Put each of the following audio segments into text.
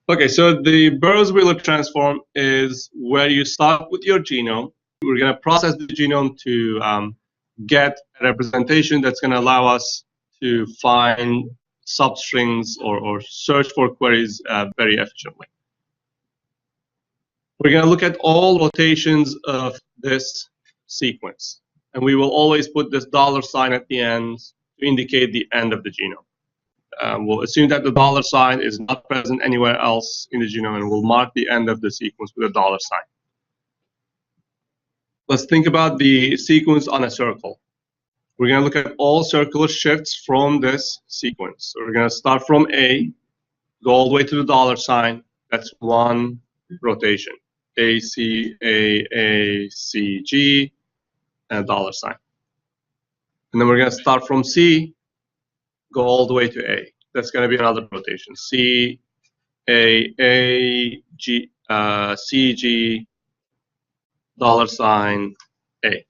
Okay, so the Burrows-Wheeler transform is where you start with your genome. We're going to process the genome to get a representation that's going to allow us to find substrings or search for queries very efficiently. We're going to look at all rotations of this sequence, and we will always put this $ at the end to indicate the end of the genome. We'll assume that the $ is not present anywhere else in the genome, and we'll mark the end of the sequence with a $. Let's think about the sequence on a circle. We're going to look at all circular shifts from this sequence. So we're going to start from A, go all the way to the $. That's one rotation. A, C, G, and a $. And then we're going to start from C, go all the way to A. That's going to be another rotation. C, A, G, C, G, $, A.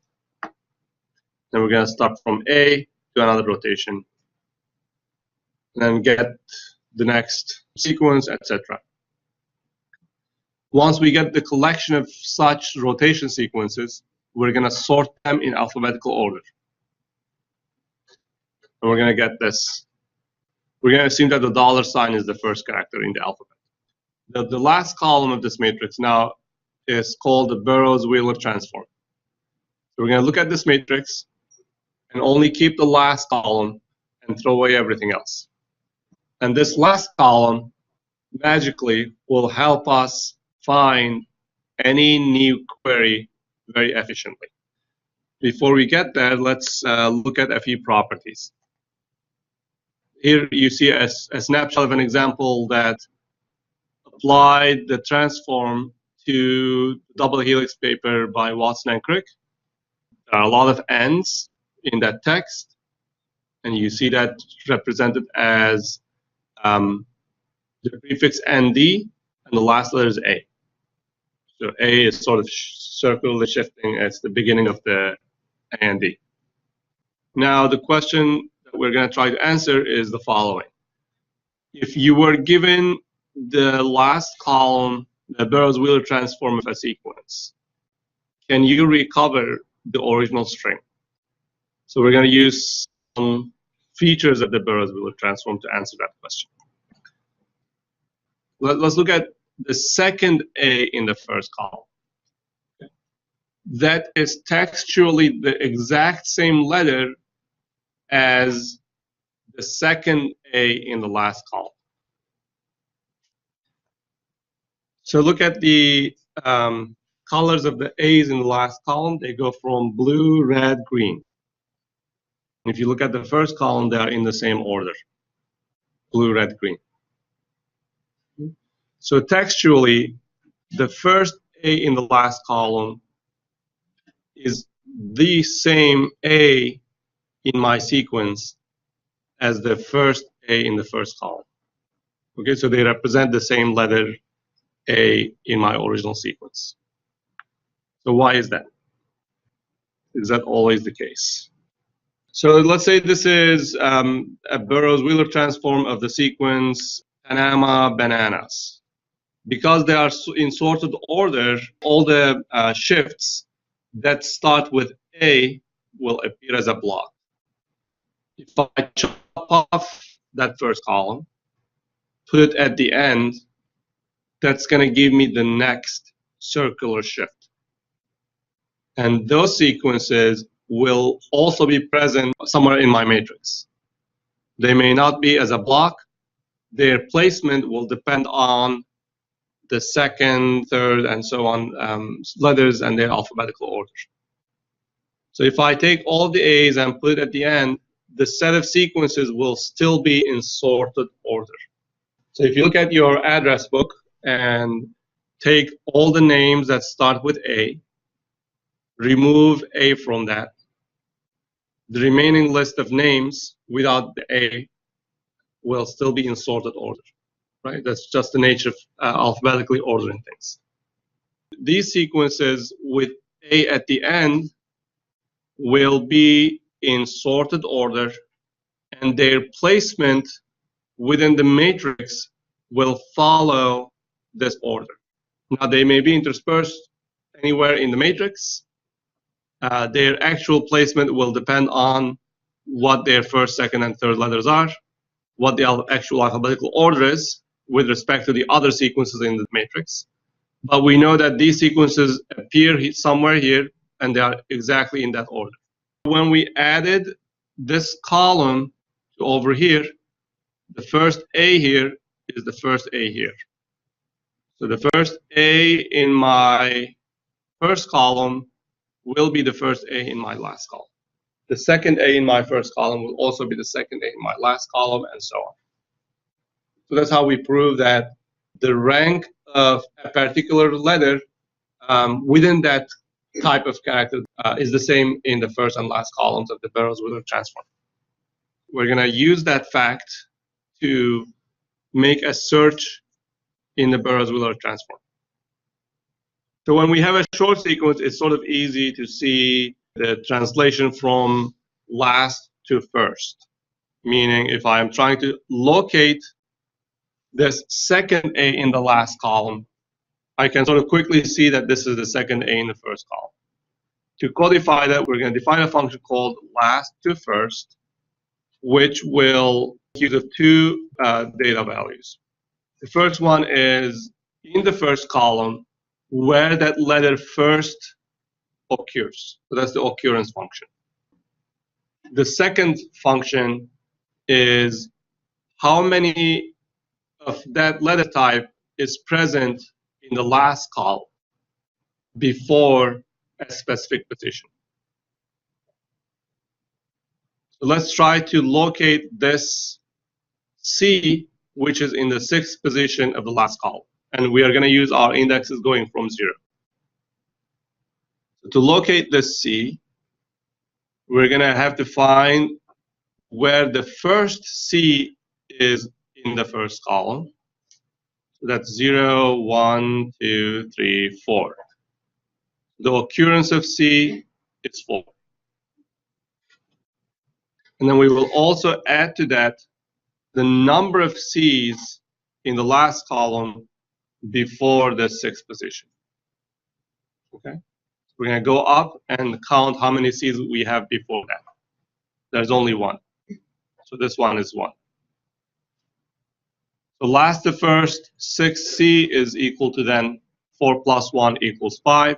Then we're going to start from A to another rotation, and then get the next sequence, etc. Once we get the collection of such rotation sequences, we're going to sort them in alphabetical order. And we're going to get this. We're going to assume that the $ is the first character in the alphabet. The last column of this matrix now is called the Burrows-Wheeler Transform. So we're going to look at this matrix and only keep the last column and throw away everything else. And this last column magically will help us find any new query very efficiently. Before we get there, let's look at a few properties. Here you see a snapshot of an example that applied the transform to double helix paper by Watson and Crick. There are a lot of N's in that text, and you see that represented as the prefix ND, and the last letter is A. So A is sort of circularly shifting as the beginning of the A and D. Now the question that we're going to try to answer is the following. If you were given the last column, the Burrows-Wheeler transform of a sequence, can you recover the original string? So we're going to use some features of the Burrows-Wheeler transform to answer that question. Let's look at the second A in the first column. That is textually the exact same letter as the second A in the last column. So look at the colors of the A's in the last column. They go from blue, red, green. If you look at the first column, they are in the same order, blue, red, green. So textually, the first A in the last column is the same A in my sequence as the first A in the first column. Okay, so they represent the same letter A in my original sequence. So why is that? Is that always the case? So let's say this is a Burrows-Wheeler transform of the sequence Panama bananas. Because they are in sorted order, all the shifts that start with A will appear as a block. If I chop off that first column, put it at the end, that's going to give me the next circular shift. And those sequences will also be present somewhere in my matrix. They may not be as a block. Their placement will depend on the second, third, and so on letters and their alphabetical order. So if I take all the A's and put it at the end, the set of sequences will still be in sorted order. So if you look at your address book and take all the names that start with A, remove A from that, the remaining list of names without the A will still be in sorted order. Right? That's just the nature of alphabetically ordering things. These sequences with A at the end will be in sorted order, and their placement within the matrix will follow this order. Now, they may be interspersed anywhere in the matrix. Their actual placement will depend on what their first, second, and third letters are, what the actual alphabetical order is with respect to the other sequences in the matrix. But we know that these sequences appear somewhere here, and they are exactly in that order. When we added this column to over here, the first A here is the first A here. So the first A in my first column will be the first A in my last column. The second A in my first column will also be the second A in my last column, and so on. So that's how we prove that the rank of a particular letter within that type of character is the same in the first and last columns of the Burrows-Wheeler Transform. We're going to use that fact to make a search in the Burrows-Wheeler Transform. So when we have a short sequence, it's sort of easy to see the translation from last to first. Meaning, if I'm trying to locate this second A in the last column, I can sort of quickly see that this is the second A in the first column. To codify that, we're going to define a function called last to first, which will make use of two data values. The first one is in the first column where that letter first occurs. So that's the occurrence function. The second function is how many of that letter type is present in the last column before a specific position. So let's try to locate this C, which is in the 6th position of the last column. And we are going to use our indexes going from 0. So to locate this C, we're going to have to find where the first C is in the first column. So that's 0, 1, 2, 3, 4. The occurrence of C is 4. And then we will also add to that the number of C's in the last column before the 6th position. Okay? We're going to go up and count how many C's we have before that. There's only one. So this one is 1. So last to first, 6C is equal to then 4 plus 1 equals 5.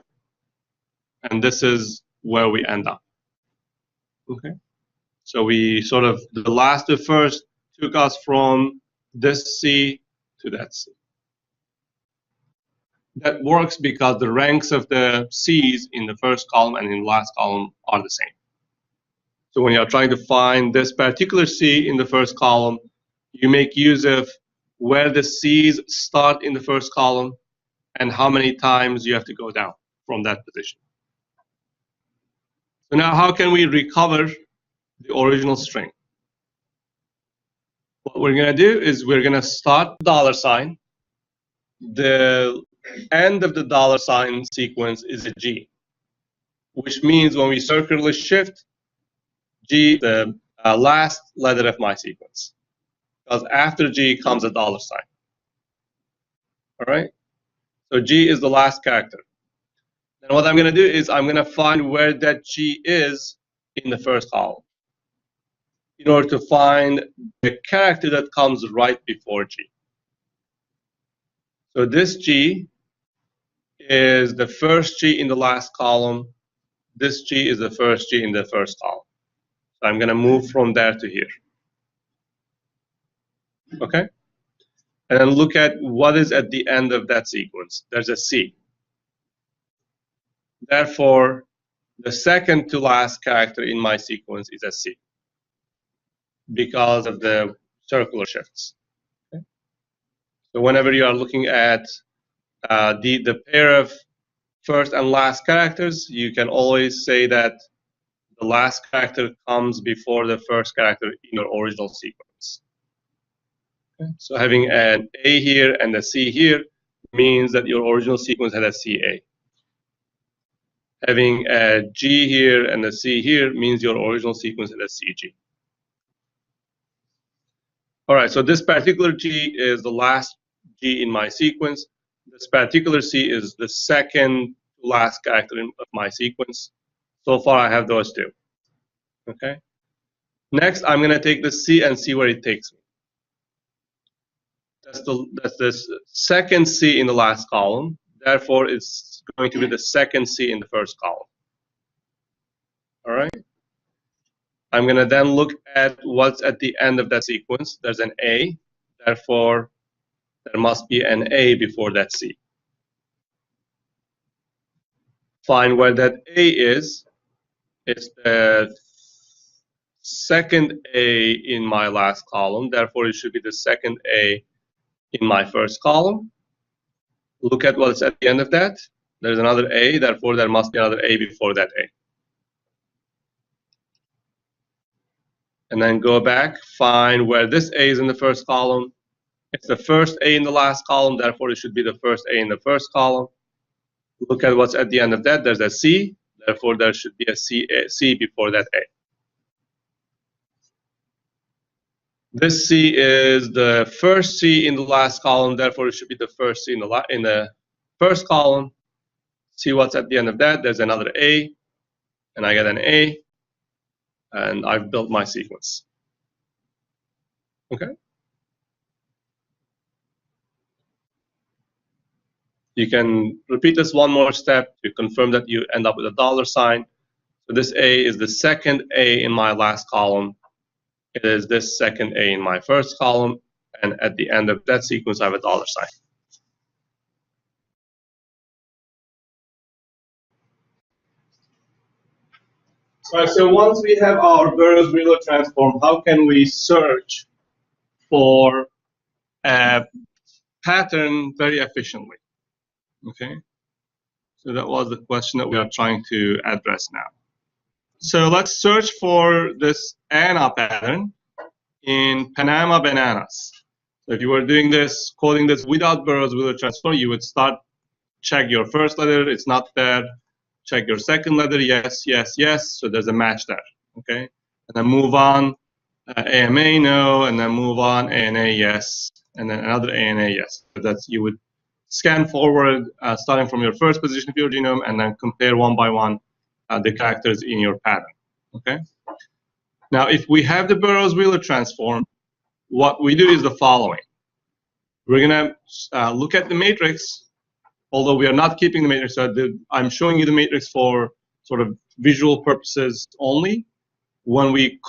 And this is where we end up. Okay? So we sort of, the last to first took us from this C to that C. That works because the ranks of the C's in the first column and in the last column are the same. So when you're trying to find this particular C in the first column, you make use of where the C's start in the first column and how many times you have to go down from that position. So now how can we recover the original string? What we're going to do is we're going to start $. The end of the $sign sequence is a G, which means when we circularly shift, G is the last letter of my sequence, because after G comes a $. All right? So G is the last character. And what I'm going to do is I'm going to find where that G is in the first column in order to find the character that comes right before G. So this G is the first G in the last column. This G is the first G in the first column. So I'm going to move from there to here. Okay? And then look at what is at the end of that sequence. There's a C. Therefore, the second to last character in my sequence is a C because of the circular shifts. Okay? So whenever you are looking at the pair of first and last characters, you can always say that the last character comes before the first character in your original sequence. Okay? So having an A here and a C here means that your original sequence had a CA. Having a G here and a C here means your original sequence had a CG. All right, so this particular G is the last G in my sequence. This particular C is the second to last character of my sequence. So far, I have those two. Okay. Next, I'm going to take the C and see where it takes me. That's the second C in the last column. Therefore, it's going to be the second C in the first column. All right. I'm going to then look at what's at the end of that sequence. There's an A. Therefore, there must be an A before that C. Find where that A is. It's the second A in my last column. Therefore, it should be the second A in my first column. Look at what's at the end of that. There's another A. Therefore, there must be another A before that A. And then go back, find where this A is in the first column. It's the first A in the last column, therefore it should be the first A in the first column. Look at what's at the end of that. There's a C, therefore there should be a C before that A. This C is the first C in the last column, therefore it should be the first C in the first column. See what's at the end of that. There's another A, and I get an A, and I've built my sequence. Okay. You can repeat this one more step to confirm that you end up with a $sign. So this A is the second A in my last column. It is this second A in my first column. And at the end of that sequence, I have a $sign. All right, so once we have our Burrows-Wheeler transform, how can we search for a pattern very efficiently? Okay, so that was the question that we are trying to address now. So let's search for this ANA pattern in Panama bananas. So if you were doing this, coding this without Burrows-Wheeler transform, you would start, check your first letter, it's not there. Check your second letter, yes, yes, yes. So there's a match there, okay? And then move on, AMA, no, and then move on, ANA, yes, and then another ANA, yes. So that's, you would scan forward, starting from your first position of your genome, and then compare one by one the characters in your pattern, okay? Now, if we have the Burrows-Wheeler transform, what we do is the following. We're going to look at the matrix, although we are not keeping the matrix. So I'm showing you the matrix for sort of visual purposes only. When we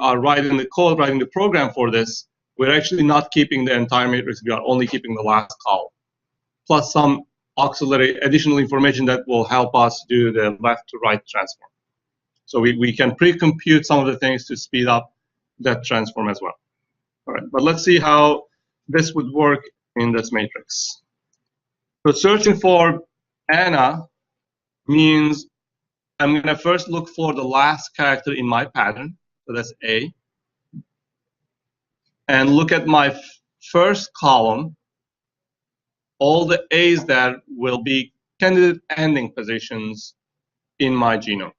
are writing the code, writing the program for this, we're actually not keeping the entire matrix. We are only keeping the last column, plus some auxiliary additional information that will help us do the left to right transform. So we can pre-compute some of the things to speed up that transform as well. All right, but let's see how this would work in this matrix. So searching for ANA means I'm going to first look for the last character in my pattern. So that's A. And look at my first column. All the A's there will be candidate ending positions in my genome.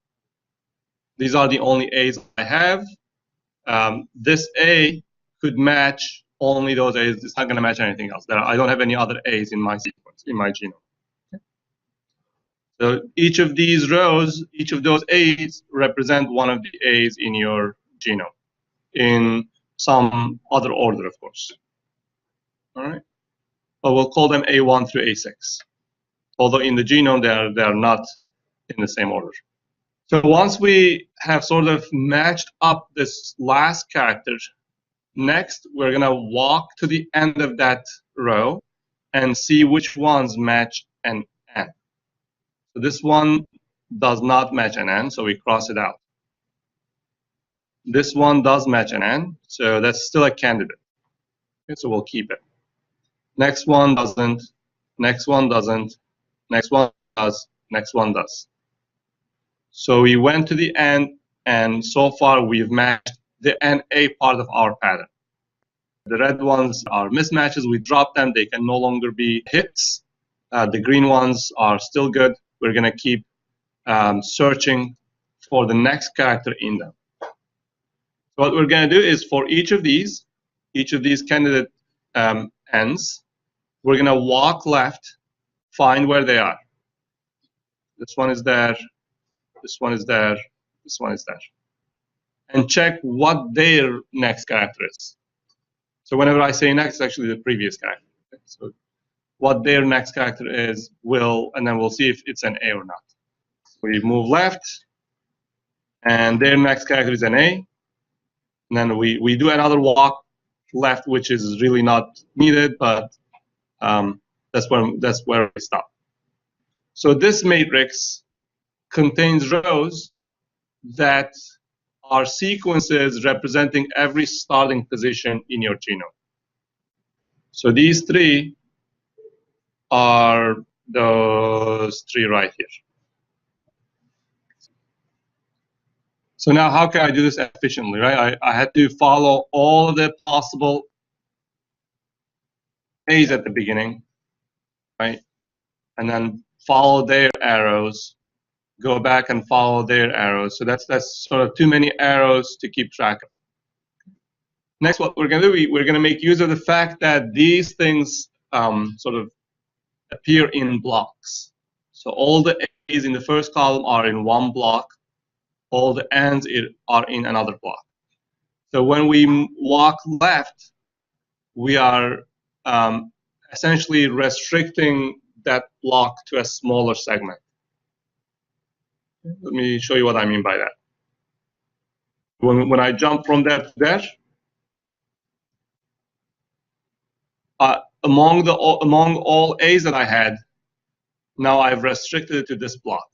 These are the only A's I have. This A could match only those A's. It's not going to match anything else. I don't have any other A's in my sequence, in my genome. Okay. So each of these rows, each of those A's represent one of the A's in your genome, in some other order, of course. All right. But we'll call them A1 through A6. Although in the genome, they are not in the same order. So once we have sort of matched up this last character, next we're going to walk to the end of that row and see which ones match an N. So this one does not match an N, so we cross it out. This one does match an N, so that's still a candidate. Okay, so we'll keep it. Next one doesn't, next one doesn't, next one does, next one does. So we went to the end, and so far we've matched the NA part of our pattern. The red ones are mismatches. We drop them. They can no longer be hits. The green ones are still good. We're going to keep searching for the next character in them. So what we're going to do is for each of these candidate ends, We're going to walk left, find where they are. This one is there, this one is there, this one is there. And check what their next character is. So whenever I say next, it's actually the previous character. Okay? So what their next character is, and then we'll see if it's an A or not. We move left, and their next character is an A. And then we do another walk left, which is really not needed, but that's where we stop. So this matrix contains rows that are sequences representing every starting position in your genome. So these three are those three right here. So now how can I do this efficiently, right? I had to follow all of the possible A's at the beginning, right? And then follow their arrows, go back and follow their arrows. So that's sort of too many arrows to keep track of. Next, what we're going to do, we're going to make use of the fact that these things sort of appear in blocks. So all the A's in the first column are in one block. All the N's are in another block. So when we walk left, we are essentially restricting that block to a smaller segment. Let me show you what I mean by that. When I jump from there to there, among all A's that I had, now I've restricted it to this block.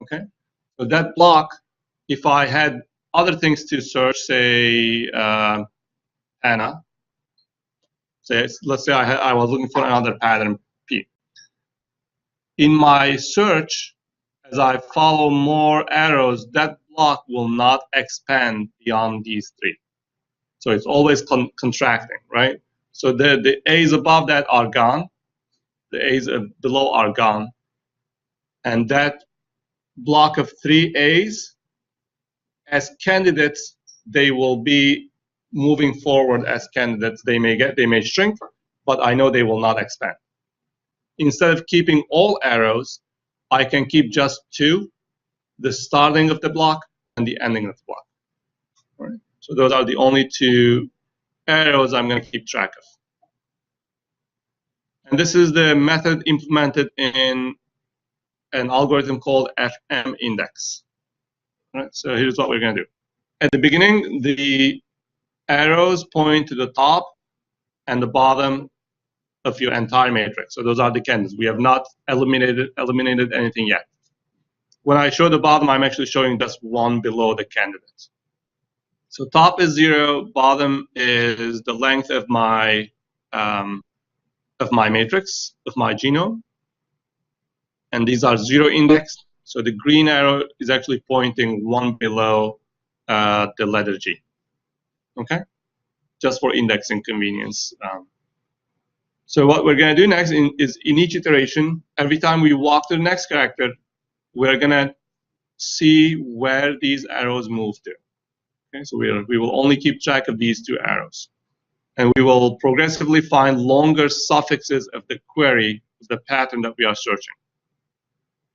Okay, so that block, if I had other things to search, say Anna, let's say I was looking for another pattern P. In my search, as I follow more arrows, that block will not expand beyond these three. So it's always contracting, right? So the A's above that are gone. The A's below are gone. And that block of three A's, as candidates, they will be moving forward as candidates. They may shrink, but I know they will not expand. Instead of keeping all arrows, I can keep just two, the starting of the block and the ending of the block. All right? So those are the only two arrows I'm going to keep track of. And this is the method implemented in an algorithm called FM index. All right? So here's what we're going to do. At the beginning, the arrows point to the top and the bottom of your entire matrix. So those are the candidates. We have not eliminated anything yet. When I show the bottom, I'm actually showing just one below the candidates. So top is 0, bottom is the length of my matrix, of my genome. And these are 0 indexed. So the green arrow is actually pointing one below the letter G. Okay? Just for indexing convenience. So what we're going to do next is in each iteration, every time we walk to the next character, we're going to see where these arrows move to. Okay, so we will only keep track of these two arrows. And we will progressively find longer suffixes of the query, the pattern that we are searching.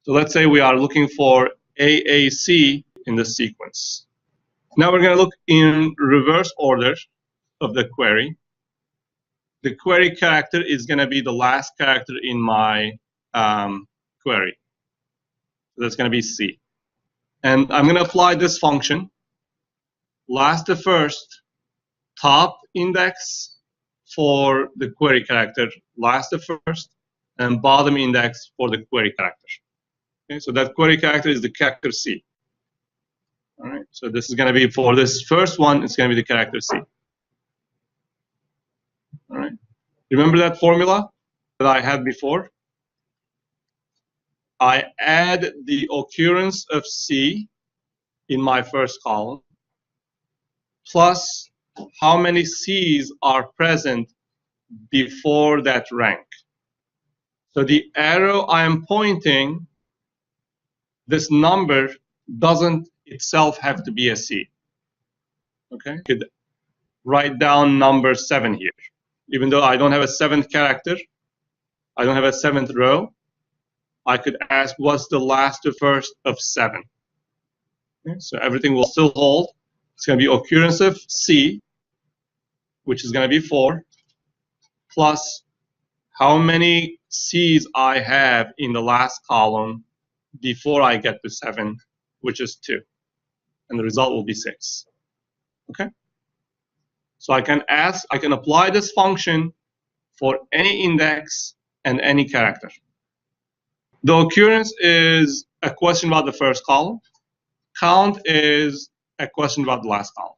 So let's say we are looking for AAC in the sequence. Now we're going to look in reverse order of the query. The query character is going to be the last character in my query. So that's going to be C. And I'm going to apply this function. Last to first, top index for the query character, last to first, and bottom index for the query character. Okay, so that query character is the character C. All right, so this is going to be, for this first one, it's going to be the character C. All right. Remember that formula that I had before? I add the occurrence of C in my first column, plus how many C's are present before that rank. So the arrow I am pointing, this number doesn't itself have to be a C. Okay, you could write down number 7 here. even though I don't have a 7th character, I don't have a 7th row, I could ask what's the last to first of 7. Okay, so everything will still hold. It's going to be occurrence of C, which is going to be 4, plus how many C's I have in the last column before I get to 7, which is 2. And the result will be 6. Okay? So I can apply this function for any index and any character. The occurrence is a question about the first column. Count is a question about the last column.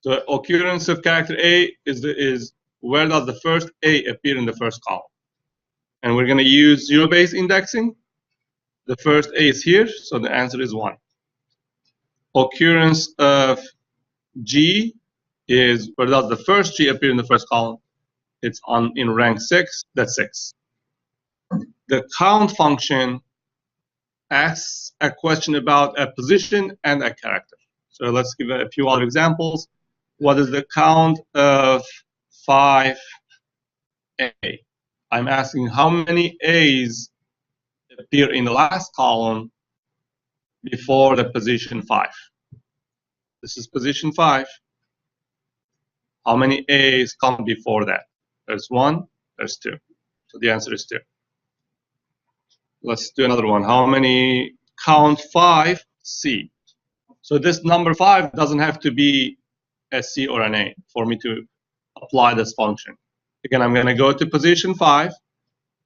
The occurrence of character A is where does the first A appear in the first column. And we're going to use zero-based indexing. The first A is here, so the answer is 1. Occurrence of G is where does the first G appear in the first column. It's in rank 6, that's 6. The count function asks a question about a position and a character. So let's give a few other examples. What is the count of 5A? I'm asking how many A's appear in the last column before the position 5. This is position 5. How many A's come before that? There's 1, there's 2. So the answer is 2. Let's do another one. How many count 5 C? So this number 5 doesn't have to be a C or an A for me to apply this function. Again, I'm going to go to position 5.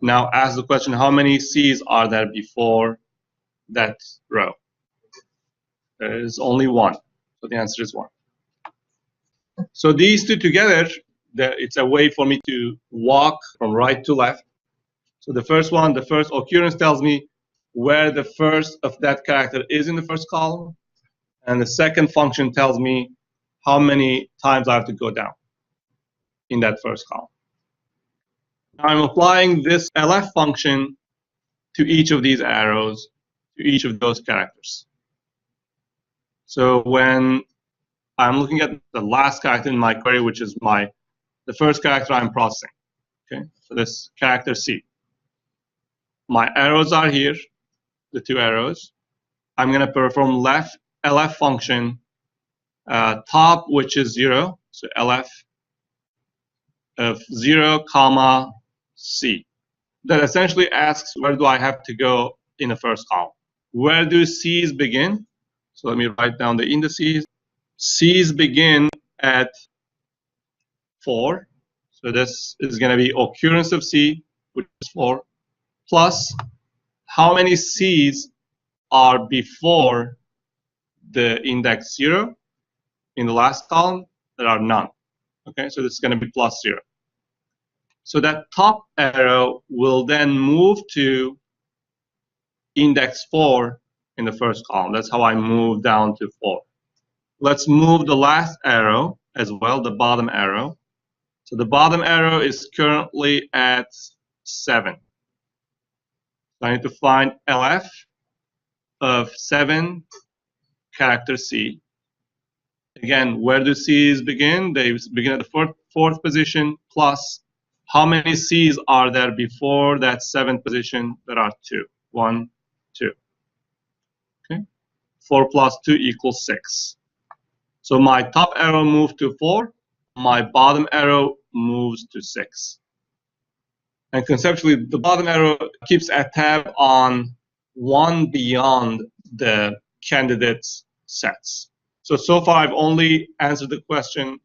Now ask the question, how many C's are there before that row? There is only 1. So the answer is 1. So these two together, it's a way for me to walk from right to left. So the first one, the first occurrence tells me where the first of that character is in the first column. And the second function tells me how many times I have to go down in that first column. Now I'm applying this LF function to each of these arrows, to each of those characters. So when I'm looking at the last character in my query, which is the first character I'm processing. Okay, so this character C. My arrows are here, the 2 arrows. I'm going to perform left LF function, top, which is 0, so LF of 0, comma, C. That essentially asks where do I have to go in the first column. Where do C's begin? So let me write down the indices. C's begin at 4. So this is going to be occurrence of C, which is 4, plus how many C's are before the index 0 in the last column. There are none. Okay, so this is going to be plus 0. So that top arrow will then move to index 4 in the first column. That's how I move down to 4. Let's move the last arrow as well, the bottom arrow. So the bottom arrow is currently at 7. So I need to find LF of 7 character C. Again, where do C's begin? They begin at the fourth position, plus how many C's are there before that 7th position? There are 2. 1, 2. Okay. 4 plus 2 equals 6. So my top arrow moved to 4. My bottom arrow moves to 6. And conceptually, the bottom arrow keeps a tab on one beyond the candidates sets. So far, I've only answered the question,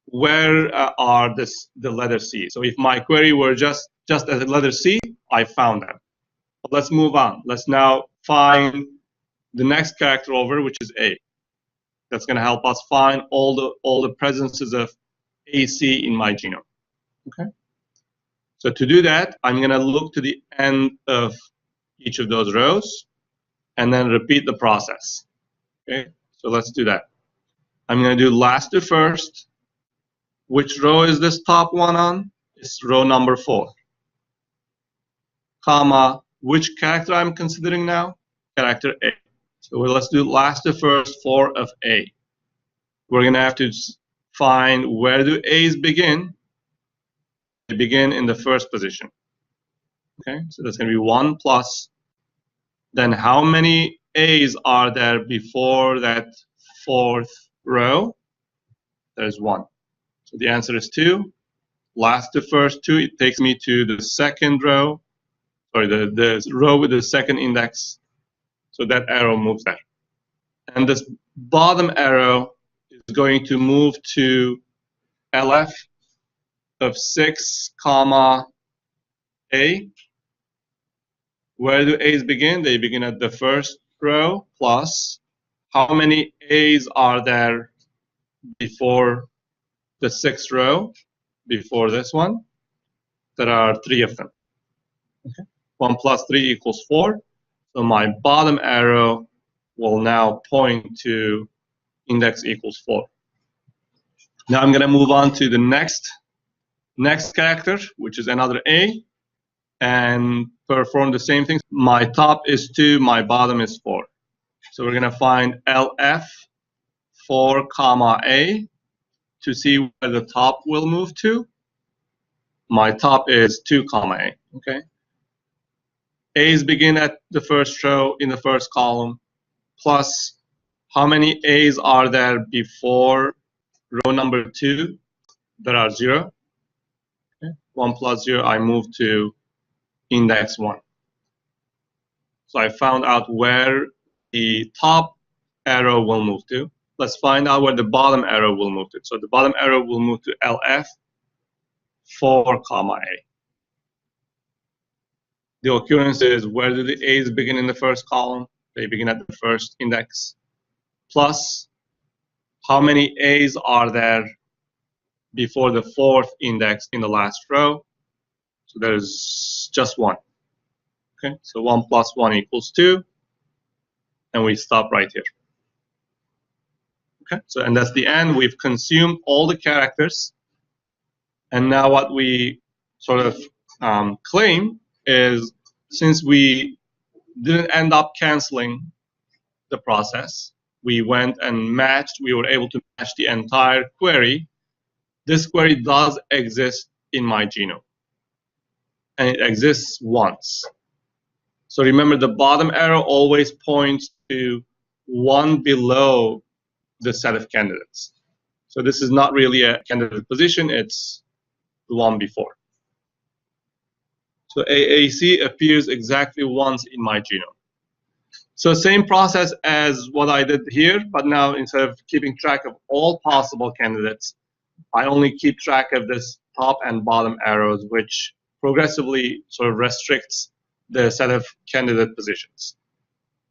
where are the letter C? So if my query were just as a letter C, I found them. But let's move on. Let's now find the next character over, which is A. That's going to help us find all the presences of AC in my genome. Okay. So to do that, I'm going to look to the end of each of those rows and then repeat the process. Okay. So let's do that. I'm going to do last to first. Which row is this top one on? It's row number 4. Comma, which character I'm considering now? Character A. So let's do last to first 4 of A. We're going to have to find where do A's begin. they begin in the first position. Okay, so that's going to be 1 plus. Then how many A's are there before that fourth row? There's 1. So the answer is 2. Last the first 2, it takes me to the second row, sorry, the row with the second index. So that arrow moves there. And this bottom arrow is going to move to LF of 6, comma A. Where do A's begin? They begin at the first row plus how many A's are there before the 6th row, before this one? There are 3 of them. Okay. 1 plus 3 equals 4. So my bottom arrow will now point to index equals 4. Now I'm going to move on to the next character, which is another A, and perform the same thing. My top is 2, my bottom is 4. So we're going to find LF 4, comma A to see where the top will move to. My top is 2, comma A. Okay. A's begin at the first row in the first column, plus how many A's are there before row number 2? There are 0. Okay. 1 plus 0, I move to index 1. So I found out where the top arrow will move to. Let's find out where the bottom arrow will move to. So the bottom arrow will move to LF 4, comma A. The occurrence is, where do the A's begin in the first column? They begin at the first index. Plus, how many A's are there before the 4th index in the last row? So there's just 1. Okay, so 1 plus 1 equals 2. And we stop right here. Okay, so and that's the end. We've consumed all the characters. And now what we sort of claim is, since we didn't end up canceling the process, we went and matched, we were able to match the entire query. This query does exist in my genome. And it exists once. So remember, the bottom arrow always points to 1 below the set of candidates. So this is not really a candidate position, it's the one before. So AAC appears exactly once in my genome. So same process as what I did here, but now instead of keeping track of all possible candidates, I only keep track of this top and bottom arrows, which progressively sort of restricts the set of candidate positions.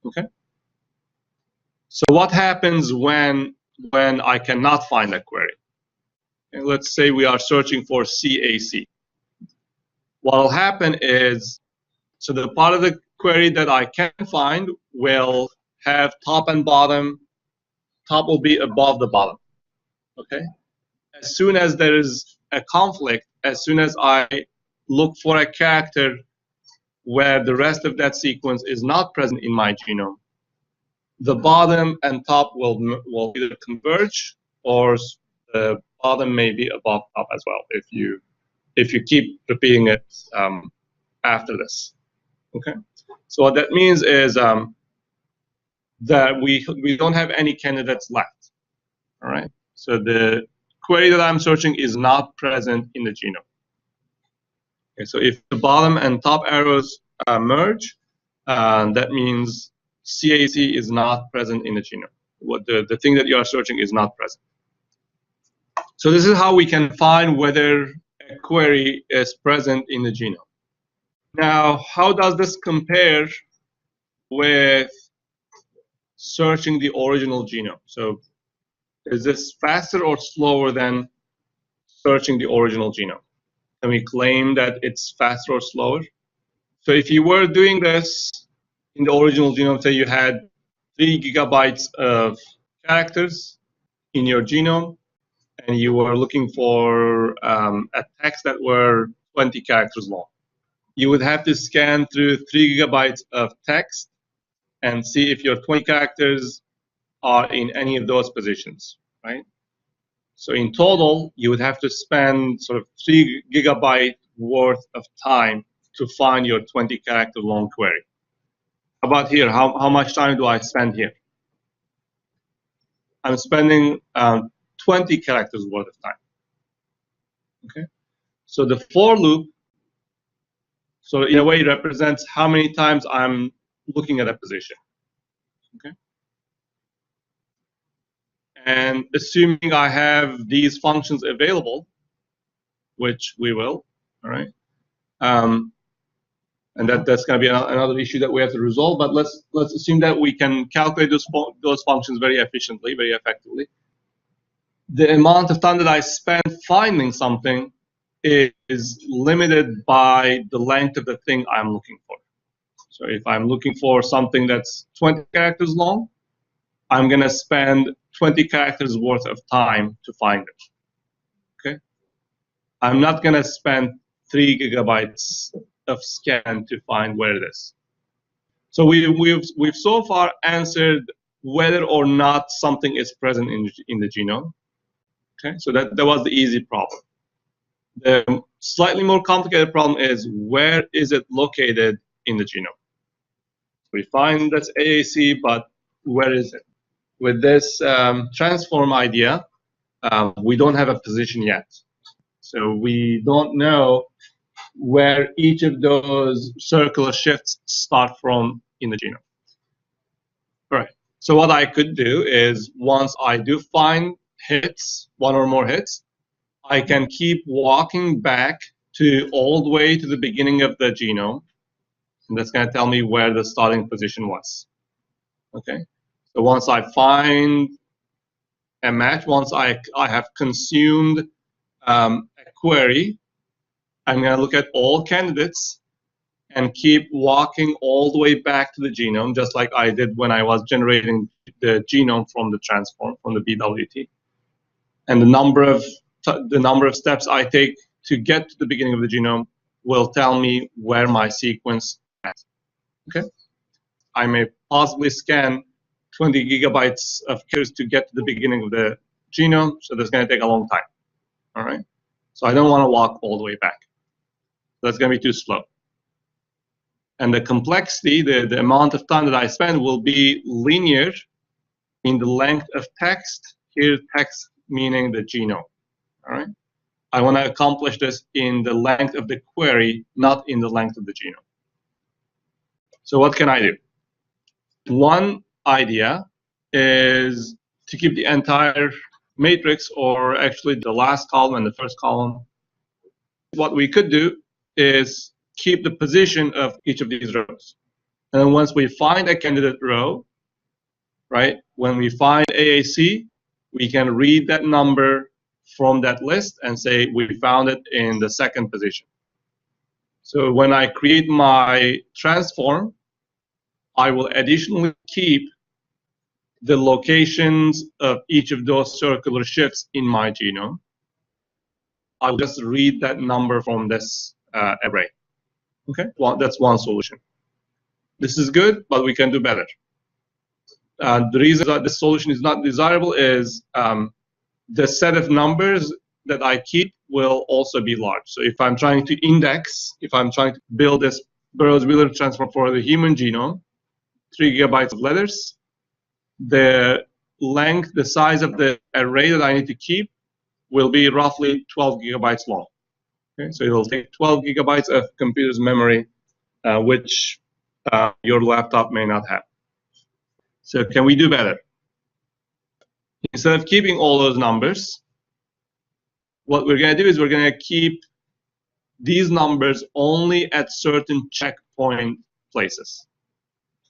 Okay. So what happens when I cannot find a query? And let's say we are searching for CAC. What will happen is, so the part of the query that I can find will have top and bottom. Top will be above the bottom. Okay. As soon as there is a conflict, as soon as I look for a character where the rest of that sequence is not present in my genome, the bottom and top will either converge, or the bottom may be above top as well if you keep repeating it after this. Okay, so what that means is that we don't have any candidates left. All right, so the query that I'm searching is not present in the genome. Okay, so if the bottom and top arrows merge, that means CAC is not present in the genome. What the thing that you are searching is not present. So this is how we can find whether a query is present in the genome. Now, how does this compare with searching the original genome? So is this faster or slower than searching the original genome? Can we claim that it's faster or slower? So if you were doing this in the original genome, say you had 3 gigabytes of characters in your genome, and you were looking for a text that were 20 characters long, you would have to scan through 3 gigabytes of text and see if your 20 characters are in any of those positions, right? So in total, you would have to spend sort of 3 GB worth of time to find your 20-character long query. How about here? How much time do I spend here? I'm spending 20 characters worth of time. Okay. So the for loop, so in a way, represents how many times I'm looking at a position. Okay. And assuming I have these functions available, which we will, all right. And that's going to be another issue that we have to resolve. But let's assume that we can calculate those functions very efficiently, very effectively. The amount of time that I spend finding something is limited by the length of the thing I'm looking for. So if I'm looking for something that's 20 characters long, I'm going to spend 20 characters worth of time to find it. Okay? I'm not going to spend 3 GB of scan to find where it is. So we've so far answered whether or not something is present in the genome. Okay, so that was the easy problem. The slightly more complicated problem is where is it located in the genome? We find that's AAC, but where is it? With this transform idea, we don't have a position yet. So we don't know where each of those circular shifts start from in the genome. All right. So what I could do is once I do find hits, one or more hits, I can keep walking back to all the way to the beginning of the genome, and that's going to tell me where the starting position was. Okay. So once I find a match, once I have consumed a query, I'm going to look at all candidates and keep walking all the way back to the genome, just like I did when I was generating the genome from the transform, from the BWT. And the number of steps I take to get to the beginning of the genome will tell me where my sequence is. Okay? I may possibly scan 20 gigabytes of characters to get to the beginning of the genome, so that's going to take a long time. All right? So I don't want to walk all the way back. That's going to be too slow. And the complexity, the amount of time that I spend will be linear in the length of text. Here, text meaning the genome. All right? I want to accomplish this in the length of the query, not in the length of the genome. So what can I do? One idea is to keep the entire matrix, or actually the last column and the first column. What we could do is keep the position of each of these rows. And then once we find a candidate row, right, when we find AAC, we can read that number from that list and say we found it in the second position. So when I create my transform, I will additionally keep the locations of each of those circular shifts in my genome. I'll just read that number from this array. Okay, well, that's one solution. This is good, but we can do better. The reason that this solution is not desirable is the set of numbers that I keep will also be large. So if I'm trying to index, if I'm trying to build this Burrows-Wheeler Transform for the human genome, 3 gigabytes of letters, the length, the size of the array that I need to keep will be roughly 12 gigabytes long. Okay, so it will take 12 gigabytes of computer's memory, which your laptop may not have. So can we do better? Instead of keeping all those numbers, what we're going to do is we're going to keep these numbers only at certain checkpoint places.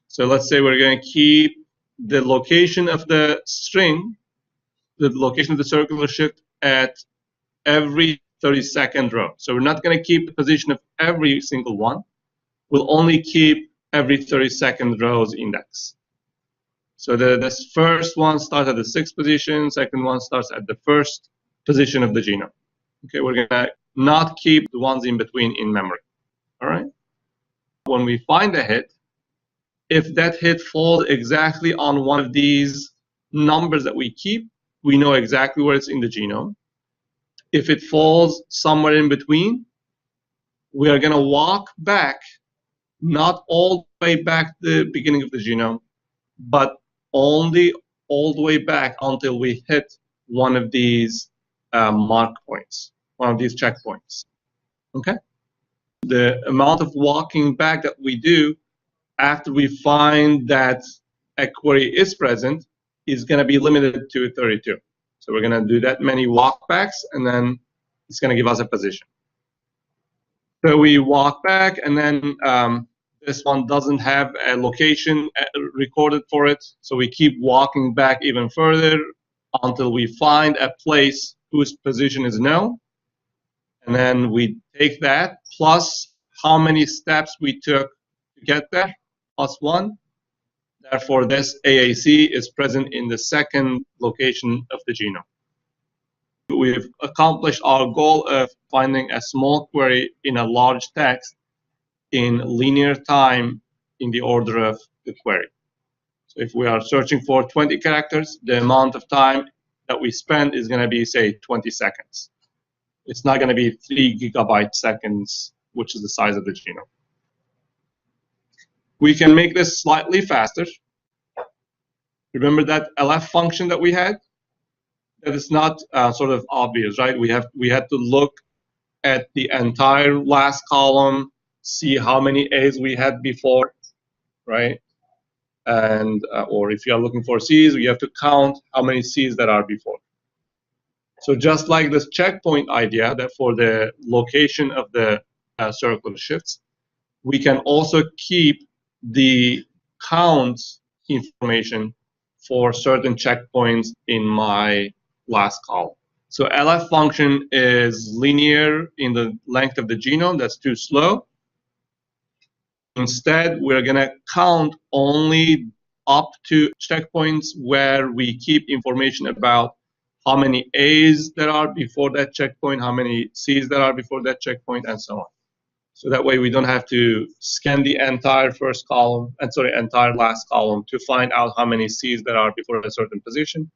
So let's say we're going to keep the location of the string, the location of the circular shift at every 32nd row. So we're not going to keep the position of every single one. We'll only keep every 32nd row's index. So this first one starts at the 6th position, second one starts at the 1st position of the genome. Okay, we're going to not keep the ones in between in memory. All right? When we find a hit, if that hit falls exactly on one of these numbers that we keep, we know exactly where it's in the genome. If it falls somewhere in between, we are going to walk back, not all the way back to the beginning of the genome, but only all the way back until we hit one of these mark points, one of these checkpoints. Okay? The amount of walking back that we do after we find that a query is present is going to be limited to 32. So we're going to do that many walkbacks, and then it's going to give us a position. So we walk back, and then this one doesn't have a location recorded for it. So we keep walking back even further until we find a place whose position is known. And then we take that plus how many steps we took to get there, plus 1. Therefore, this AAC is present in the second location of the genome. We've accomplished our goal of finding a small query in a large text in linear time in the order of the query. So if we are searching for 20 characters, the amount of time that we spend is going to be, say, 20 seconds. It's not going to be 3 gigabyte seconds, which is the size of the genome. We can make this slightly faster. Remember that LF function that we had? That is not sort of obvious, right? We had to look at the entire last column, see how many A's we had before, right? And or if you are looking for C's, you have to count how many C's that are before. So just like this checkpoint idea, that for the location of the circular shifts, we can also keep the count information for certain checkpoints in my last column. So LF function is linear in the length of the genome. That's too slow. Instead, we're going to count only up to checkpoints where we keep information about how many A's there are before that checkpoint, how many C's there are before that checkpoint, and so on. So that way we don't have to scan the entire first column, entire last column to find out how many C's there are before a certain position.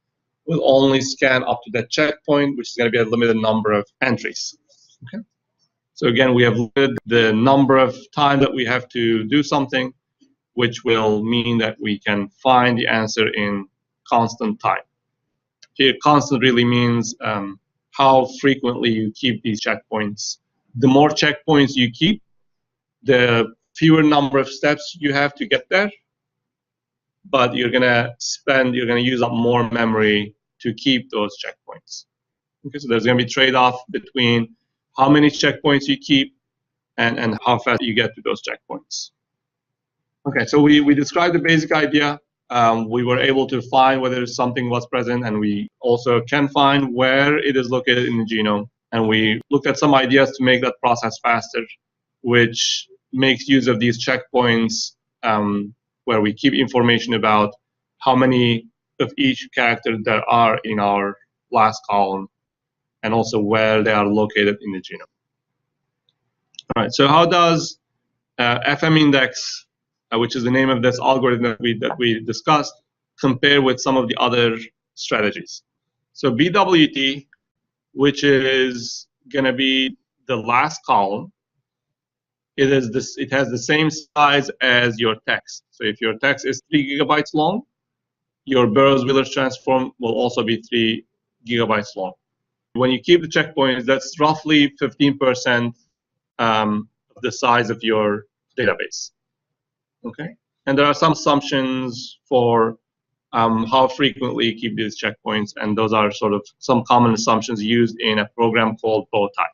We'll only scan up to that checkpoint, which is going to be a limited number of entries. Okay. So again, we have limited the number of time that we have to do something, which will mean that we can find the answer in constant time. Here, constant really means how frequently you keep these checkpoints. The more checkpoints you keep, the fewer number of steps you have to get there, but you're going to use up more memory to keep those checkpoints. Okay, so there's going to be trade-off between how many checkpoints you keep and how fast you get to those checkpoints. Okay, so we described the basic idea. We were able to find whether something was present, and we also can find where it is located in the genome. And we looked at some ideas to make that process faster, which makes use of these checkpoints where we keep information about how many of each character there are in our last column, and also where they are located in the genome. All right, so how does FM index, which is the name of this algorithm that we discussed, compare with some of the other strategies? So BWT, which is going to be the last column, it has the same size as your text. So if your text is 3 gigabytes long, your Burrows-Wheeler Transform will also be 3 gigabytes long. When you keep the checkpoints, that's roughly 15% of the size of your database. Okay, and there are some assumptions for how frequently you keep these checkpoints, and those are sort of some common assumptions used in a program called bowtie.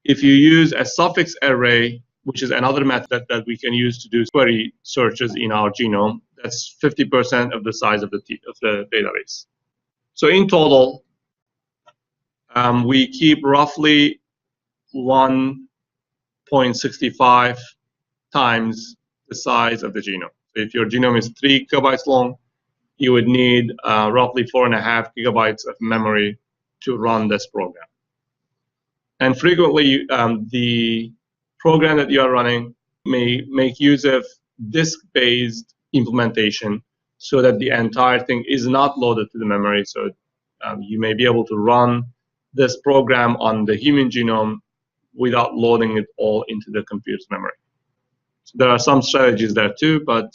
If you use a suffix array, which is another method that we can use to do query searches in our genome, that's 50% of the size of the database. So in total, we keep roughly 1.65 times the size of the genome. So if your genome is 3 gigabytes long, you would need roughly 4.5 gigabytes of memory to run this program. And frequently, the program that you are running may make use of disk-based implementation. so that the entire thing is not loaded to the memory. So you may be able to run this program on the human genome without loading it all into the computer's memory. So there are some strategies there too, but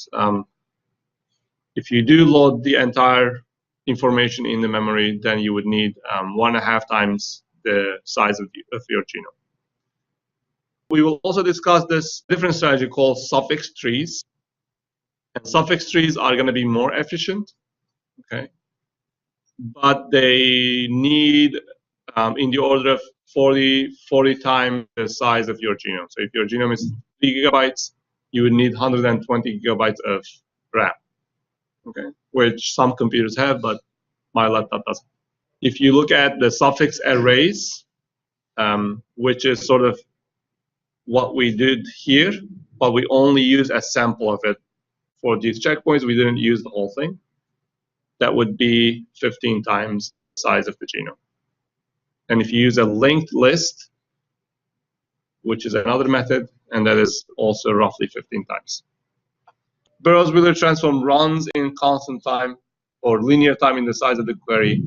if you do load the entire information in the memory, then you would need 1.5 times the size of your genome. We will also discuss this different strategy called suffix trees. And suffix trees are going to be more efficient, okay? But they need in the order of 40 times the size of your genome. So if your genome is 3 gigabytes, you would need 120 gigabytes of RAM, okay? Which some computers have, but my laptop doesn't. If you look at the suffix arrays, which is sort of what we did here, but we only use a sample of it for these checkpoints. We didn't use the whole thing. That would be 15 times the size of the genome. And if you use a linked list, which is another method, and that is also roughly 15 times. Burrows-Wheeler Transform runs in constant time or linear time in the size of the query,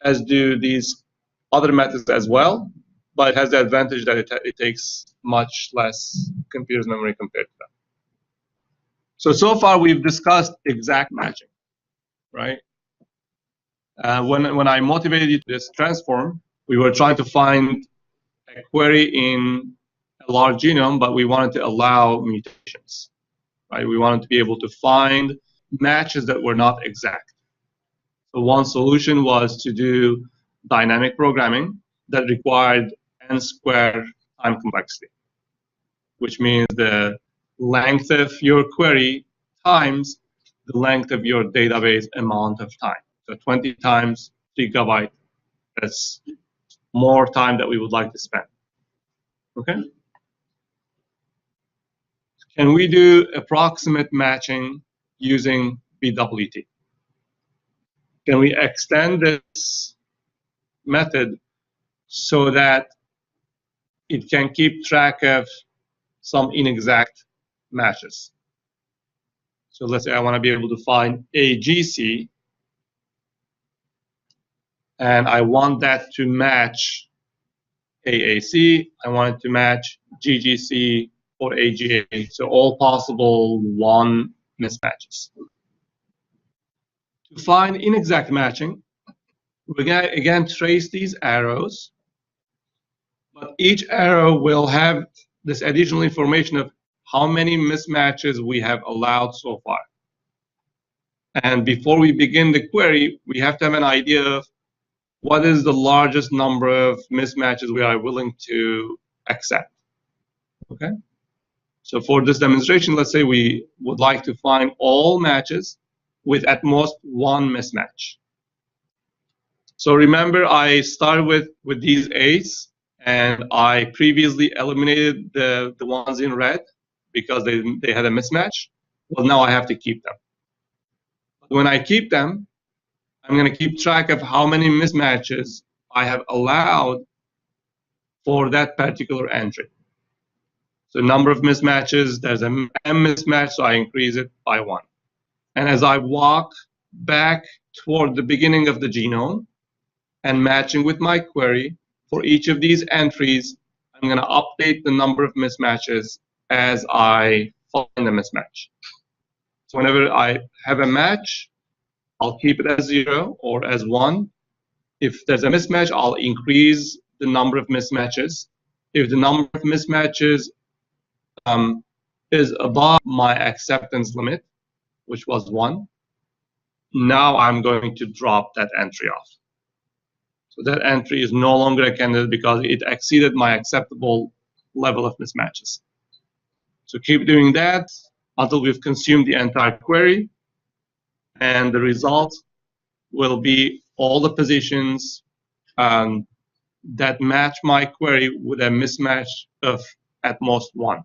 as do these other methods as well, but it has the advantage that it takes much less computer's memory compared to that. So far we've discussed exact matching, right? When I motivated this transform, we were trying to find a query in a large genome, but we wanted to allow mutations, right? We wanted to be able to find matches that were not exact. So one solution was to do dynamic programming that required n² time complexity, which means the length of your query times the length of your database amount of time. So 20 times 3 gigabyte, that's more time that we would like to spend. Okay? Can we do approximate matching using BWT? Can we extend this method so that it can keep track of some inexact matches? So let's say I want to be able to find AGC, and I want that to match AAC. I want it to match GGC or AGA. So all possible one mismatches. To find inexact matching, we're going to again trace these arrows, but each arrow will have this additional information of how many mismatches we have allowed so far. And before we begin the query, we have to have an idea of what is the largest number of mismatches we are willing to accept. Okay? So for this demonstration, let's say we would like to find all matches with at most one mismatch. So remember, I started with these A's, and I previously eliminated the ones in red because they had a mismatch. Well, now I have to keep them. When I keep them, I'm going to keep track of how many mismatches I have allowed for that particular entry. So number of mismatches, there's a M mismatch, so I increase it by 1. And as I walk back toward the beginning of the genome and matching with my query, for each of these entries, I'm going to update the number of mismatches as I find a mismatch. So whenever I have a match, I'll keep it as 0 or as 1. If there's a mismatch, I'll increase the number of mismatches. If the number of mismatches is above my acceptance limit, which was 1, now I'm going to drop that entry off. So that entry is no longer a candidate because it exceeded my acceptable level of mismatches. So keep doing that until we've consumed the entire query, and the result will be all the positions that match my query with a mismatch of at most 1.